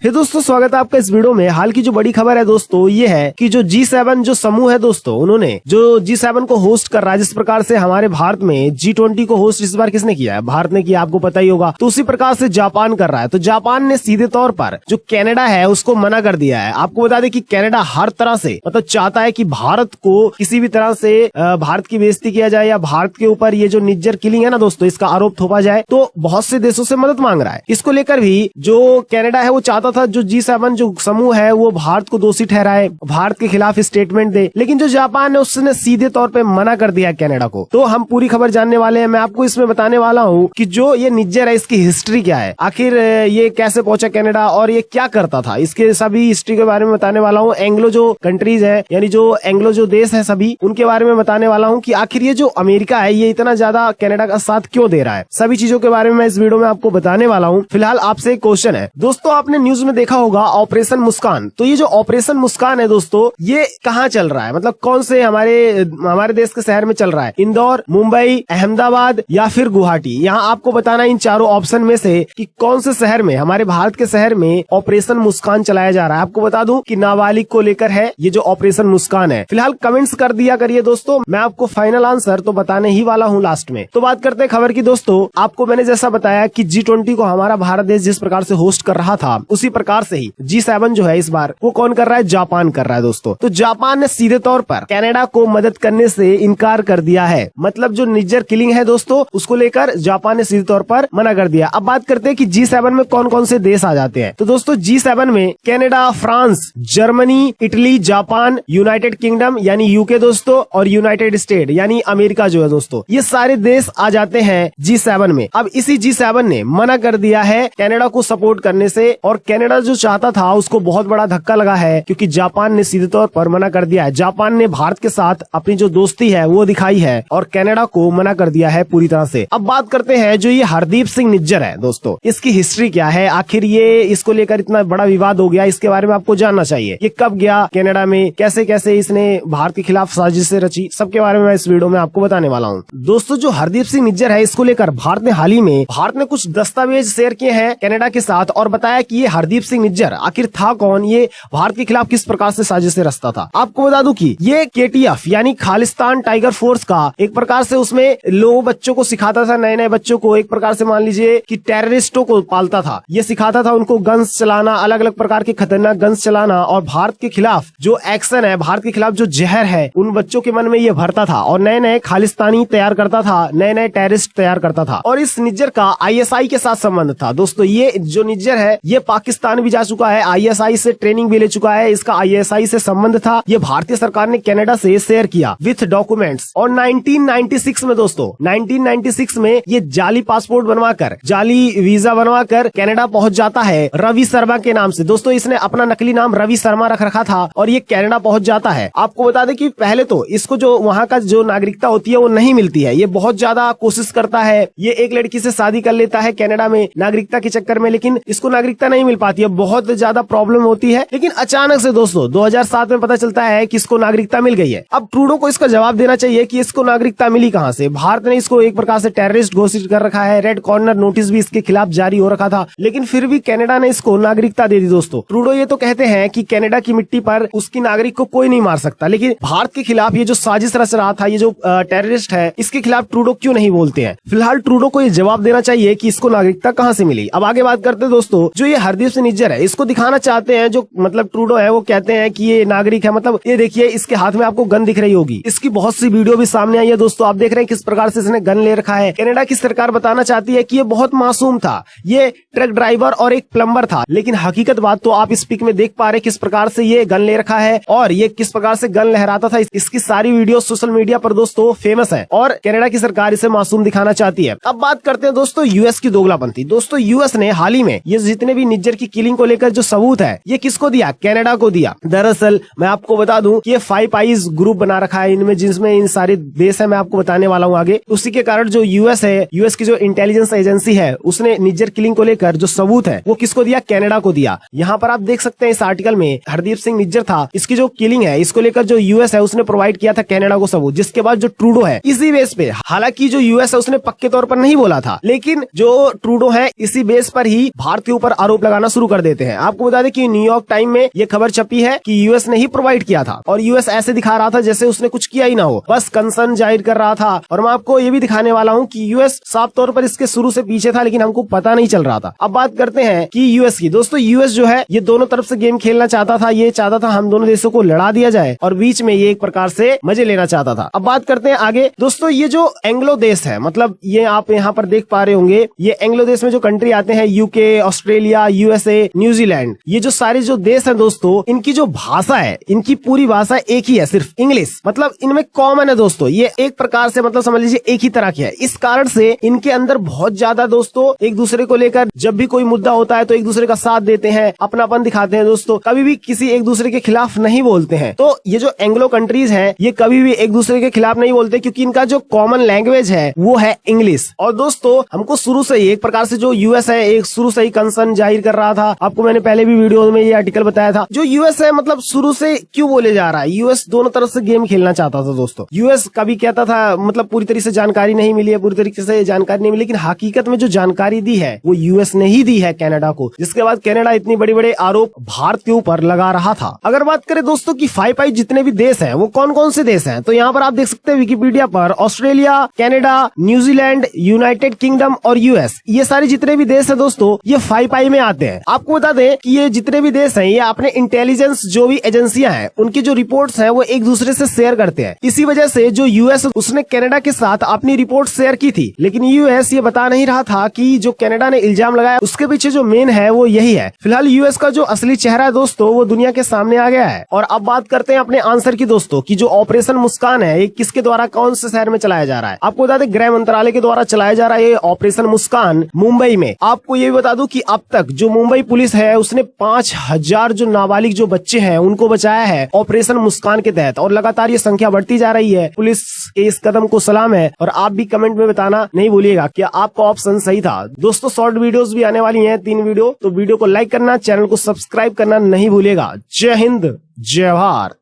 हे दोस्तों, स्वागत है आपका इस वीडियो में। हाल की जो बड़ी खबर है दोस्तों ये है कि जो G7 जो समूह है दोस्तों, उन्होंने जो G7 को होस्ट कर रहा है, जिस प्रकार से हमारे भारत में G20 को होस्ट इस बार किसने किया है? भारत ने किया, आपको पता ही होगा। तो उसी प्रकार से जापान कर रहा है। तो जापान ने सीधे तौर पर जो कनाडा है उसको मना कर दिया है। आपको बता दें कि कनाडा हर तरह से मतलब चाहता है कि भारत को किसी भी तरह से भारत की बेइज्जती किया जाए या भारत के ऊपर ये जो निज्जर किलिंग है ना दोस्तों, इसका आरोप थोपा जाए। तो बहुत से देशों से मदद मांग रहा है। इसको लेकर भी जो कनाडा है वो चाहता था जो G7 जो समूह है वो भारत को दोषी ठहराए, भारत के खिलाफ स्टेटमेंट दे, लेकिन जो जापान है उसने सीधे तौर पे मना कर दिया कनाडा को। तो हम पूरी खबर जानने वाले हैं। मैं आपको इसमें बताने वाला हूँ कि जो ये निज्जर है इसकी हिस्ट्री क्या है, आखिर ये कैसे पहुंचा कनाडा और ये क्या करता था, इसके सभी हिस्ट्री के बारे में बताने वाला हूँ। एंग्लो जो कंट्रीज है यानी जो एंग्लो जो देश है सभी उनके बारे में बताने वाला हूँ कि आखिर ये जो अमेरिका है ये इतना ज्यादा कनाडा का साथ क्यों दे रहा है। सभी चीजों के बारे में मैं इस वीडियो में आपको बताने वाला हूँ। फिलहाल आपसे एक क्वेश्चन है दोस्तों, आपने न्यूज में देखा होगा ऑपरेशन मुस्कान। तो ये जो ऑपरेशन मुस्कान है दोस्तों ये कहाँ चल रहा है, मतलब कौन से हमारे देश के शहर में चल रहा है? इंदौर, मुंबई, अहमदाबाद या फिर गुवाहाटी? यहाँ आपको बताना इन चारों ऑप्शन में से कि कौन से शहर में, हमारे भारत के शहर में ऑपरेशन मुस्कान चलाया जा रहा है। आपको बता दूं कि नाबालिग को लेकर है ये जो ऑपरेशन मुस्कान है। फिलहाल कमेंट्स कर दिया करिए दोस्तों, मैं आपको फाइनल आंसर तो बताने ही वाला हूँ लास्ट में। तो बात करते हैं खबर की दोस्तों। आपको मैंने जैसा बताया कि G20 को हमारा भारत देश जिस प्रकार से होस्ट कर रहा था उसी प्रकार से ही G7 जो है इस बार वो कौन कर रहा है? जापान कर रहा है दोस्तों। तो जापान ने सीधे तौर पर कनाडा को मदद करने से इनकार कर दिया है। मतलब जो निज्जर किलिंग है दोस्तों उसको लेकर जापान ने सीधे तौर पर मना कर दिया। अब बात करते हैं कि G7 में कौन कौन से देश आ जाते हैं। तो दोस्तों G7 में Canada, France, Germany, Italy, Japan, United kingdom यानी यूके दोस्तों और यूनाइटेड स्टेट यानी अमेरिका जो है दोस्तों, ये सारे देश आ जाते हैं G7 में। अब इसी G7 ने मना कर दिया है कनाडा को सपोर्ट करने से, और कनाडा जो चाहता था उसको बहुत बड़ा धक्का लगा है क्योंकि जापान ने सीधे तौर पर मना कर दिया है। जापान ने भारत के साथ अपनी जो दोस्ती है वो दिखाई है और कनाडा को मना कर दिया है पूरी तरह से। अब बात करते हैं जो ये हरदीप सिंह निज्जर है दोस्तों, इसकी हिस्ट्री क्या है, आखिर ये इसको लेकर इतना बड़ा विवाद हो गया, इसके बारे में आपको जानना चाहिए। ये कब गया कनाडा में, कैसे कैसे इसने भारत के खिलाफ साजिशें रची, सबके बारे में मैं इस वीडियो में आपको बताने वाला हूँ। दोस्तों जो हरदीप सिंह निज्जर है इसको लेकर भारत ने हाल ही में कुछ दस्तावेज शेयर किए हैं कनाडा के साथ और बताया कि ये हरदीप सिंह निज्जर आखिर था कौन, ये भारत के खिलाफ किस प्रकार से साजिशें रचता था। आपको बता दूं कि ये KTF यानी खालिस्तान टाइगर फोर्स का एक प्रकार से उसमें लोगों बच्चों को सिखाता था, नए नए बच्चों को, एक प्रकार से मान लीजिए कि टेररिस्टों को पालता था। ये सिखाता था उनको गन्स चलाना, अलग अलग प्रकार के खतरनाक गन्स चलाना, और भारत के खिलाफ जो एक्शन है, भारत के खिलाफ जो जहर है उन बच्चों के मन में ये भरता था और नए नए खालिस्तानी तैयार करता था, नए नए टेररिस्ट तैयार करता था। और इस निज्जर का ISI के साथ संबंध था दोस्तों। ये जो निज्जर है ये पाकिस्तान भी जा चुका है, ISI से ट्रेनिंग भी ले चुका है, इसका ISI से संबंध था। ये भारतीय सरकार ने कनाडा से शेयर किया विथ डॉक्यूमेंट्स। और 1996 में दोस्तों 1996 में ये जाली पासपोर्ट बनवाकर, जाली वीजा बनवाकर कनाडा पहुंच जाता है रवि शर्मा के नाम से। दोस्तों इसने अपना नकली नाम रवि शर्मा रख रखा था और ये कनाडा पहुंच जाता है। आपको बता दें कि पहले तो इसको जो वहां का जो नागरिकता होती है वो नहीं मिलती है। ये बहुत ज्यादा कोशिश करता है, ये एक लड़की से शादी कर लेता है कनाडा में नागरिकता के चक्कर में, लेकिन इसको नागरिकता नहीं मिल पाती है, बहुत ज्यादा प्रॉब्लम होती है। लेकिन अचानक से दोस्तों 2007 में पता चलता है कि इसको नागरिकता मिल गई है। अब ट्रूडो को इसका जवाब देना चाहिए कि इसको नागरिकता मिली कहां से। भारत ने इसको एक प्रकार से टेररिस्ट घोषित कर रखा है, रेड कॉर्नर नोटिस भी इसके खिलाफ जारी हो रखा था, लेकिन फिर भी कनाडा ने इसको नागरिकता दे दी दोस्तों। ट्रूडो ये तो कहते हैं कि कनाडा की मिट्टी पर उसकी नागरिक को कोई नहीं मार सकता, लेकिन भारत के खिलाफ ये जो साजिश रच रहा था, ये जो टेररिस्ट है, इसके खिलाफ ट्रूडो क्यों नहीं बोलते हैं? फिलहाल ट्रूडो को ये जवाब देना चाहिए कि इसको नागरिकता कहां से मिली। अब आगे बात करते हैं दोस्तों, जो ये हरदीप सिंह निज्जर है इसको दिखाना चाहते हैं, जो मतलब ट्रूडो है वो कहते हैं कि ये नागरिक है। मतलब ये देखिए इसके हाथ में आपको गन दिख रही होगी, इसकी बहुत सी वीडियो भी सामने आई है दोस्तों। आप देख रहे हैं किस प्रकार से इसने गन ले रखा है। कनाडा की सरकार बताना चाहती है कि ये बहुत मासूम था, ये ट्रक ड्राइवर और एक प्लम्बर था, लेकिन हकीकत बात तो आप इस पिक में देख पा रहे किस प्रकार से ये गन ले रखा है और ये किस प्रकार से गन लहराता था। इसकी सारी वीडियो सोशल मीडिया पर दोस्तों फेमस है और कनाडा की सरकार इसे मासूम दिखाना चाहती है। अब बात करते हैं दोस्तों यूएस की दोगलापंथी। दोस्तों यूएस ने हाल ही में ये जितने भी निज्जर की किलिंग को लेकर जो सबूत है ये किसको दिया? कनाडा को दिया। दरअसल मैं आपको बता दूं कि ये 5 आईज ग्रुप बना रखा है इनमें, जिसमें इन सारे देश है, मैं आपको बताने वाला हूं आगे। उसी के कारण जो यूएस है, यूएस की जो इंटेलिजेंस एजेंसी है, उसने निज्जर किलिंग को लेकर जो सबूत है वो किसको दिया? कनाडा को दिया। यहाँ पर आप देख सकते हैं इस आर्टिकल में हरदीप सिंह निज्जर था, इसकी जो किलिंग है इसको लेकर जो यूएस है उसने प्रोवाइड किया था कनाडा को सबूत, जिसके बाद जो ट्रूडो है इसी बेस पे, हालांकि जो यूएस है उसने पक्के तौर पर नहीं बोला था, लेकिन जो ट्रूडो है इसी बेस पर ही भारत के ऊपर आरोप लगाना शुरू कर देते हैं। आपको बता दें कि न्यूयॉर्क टाइम में ये खबर छपी है कि यूएस ने ही प्रोवाइड किया था और यूएस ऐसे दिखा रहा था जैसे उसने कुछ किया ही ना हो, बस कंसर्न जाहिर कर रहा था। और मैं आपको ये भी दिखाने वाला हूँ कि यूएस साफ तौर पर इसके शुरू से पीछे था, लेकिन हमको पता नहीं चल रहा था। अब बात करते हैं कि यूएस की। दोस्तों यूएस जो है ये दोनों तरफ से गेम खेलना चाहता था, ये चाहता था हम दोनों देशों को लड़ा दिया जाए और बीच में ये एक प्रकार से मजे लेना चाहता था। अब बात करते हैं आगे। दोस्तों ये जो एंग्लो देश है, मतलब ये आप यहाँ पर देख पा रहे होंगे, ये एंग्लो देश में जो कंट्री आते हैं, यूके, ऑस्ट्रेलिया, यूएसए, न्यूजीलैंड, ये जो सारे जो देश हैं दोस्तों, इनकी जो भाषा है, इनकी पूरी भाषा एक ही है, सिर्फ इंग्लिश। मतलब इनमें कॉमन है दोस्तों, ये एक प्रकार से मतलब समझ लीजिए एक ही तरह की है। इस कारण से इनके अंदर बहुत ज्यादा दोस्तों एक दूसरे को लेकर जब भी कोई मुद्दा होता है तो एक दूसरे का साथ देते हैं, अपनापन दिखाते हैं दोस्तों, कभी भी किसी एक दूसरे के खिलाफ नहीं बोलते हैं। तो ये जो एंग्लो कंट्रीज हैं ये कभी भी एक दूसरे के खिलाफ नहीं बोलते, क्योंकि इनका जो कॉमन लैंग्वेज है वो है इंग्लिश। और दोस्तों हमको शुरू से ही एक प्रकार से जो यूएस है एक शुरू से ही कंसर्न जाहिर कर रहा था। आपको मैंने पहले भी वीडियो में ये आर्टिकल बताया था। जो यूएस है मतलब शुरू से क्यों बोले जा रहा है, यूएस दोनों तरफ से गेम खेलना चाहता था दोस्तों। यूएस कभी कहता था मतलब पूरी तरीके से जानकारी नहीं मिली है, पूरी तरीके से जानकारी नहीं मिली, लेकिन हकीकत में जो जानकारी दी है वो यूएस ने ही दी है कनाडा को, जिसके बाद कनाडा इतनी बड़े बड़े आरोप भारत के ऊपर लगा रहा था। अगर बात करें दोस्तों की 5 आई जितने भी देश हैं वो कौन कौन से देश हैं, तो यहाँ पर आप देख सकते हैं विकिपीडिया पर Australia, Canada, New Zealand, United kingdom और यूएस, ये सारे जितने भी देश है दोस्तों ये 5 आई में आते हैं। आपको बता दें कि ये जितने भी देश हैं ये अपने इंटेलिजेंस जो भी एजेंसियां हैं उनकी जो रिपोर्ट्स हैं वो एक दूसरे से शेयर करते हैं। इसी वजह से जो यूएस उसने कनाडा के साथ अपनी रिपोर्ट शेयर की थी, लेकिन यूएस ये बता नहीं रहा था कि जो कनाडा ने इल्जाम लगाया उसके पीछे जो मेन है वो यही है। फिलहाल यूएस का जो असली चेहरा है दोस्तों वो दुनिया के सामने आ गया है। और अब बात करते हैं अपने आंसर की दोस्तों की। जो ऑपरेशन मुस्कान है ये किसके द्वारा कौन से शहर में चलाया जा रहा है, आपको बता दें गृह मंत्रालय के द्वारा चलाया जा रहा है ये ऑपरेशन मुस्कान मुंबई में। आपको ये भी बता दूं कि अब तक जो मुंबई पुलिस है उसने 5000 जो नाबालिग जो बच्चे हैं उनको बचाया है ऑपरेशन मुस्कान के तहत, और लगातार ये संख्या बढ़ती जा रही है। पुलिस के इस कदम को सलाम है। और आप भी कमेंट में बताना नहीं भूलिएगा कि आपका ऑप्शन सही था। दोस्तों शॉर्ट वीडियोस भी आने वाली हैं 3 वीडियो, तो वीडियो को लाइक करना, चैनल को सब्सक्राइब करना नहीं भूलिएगा। जय हिंद, जय भारत।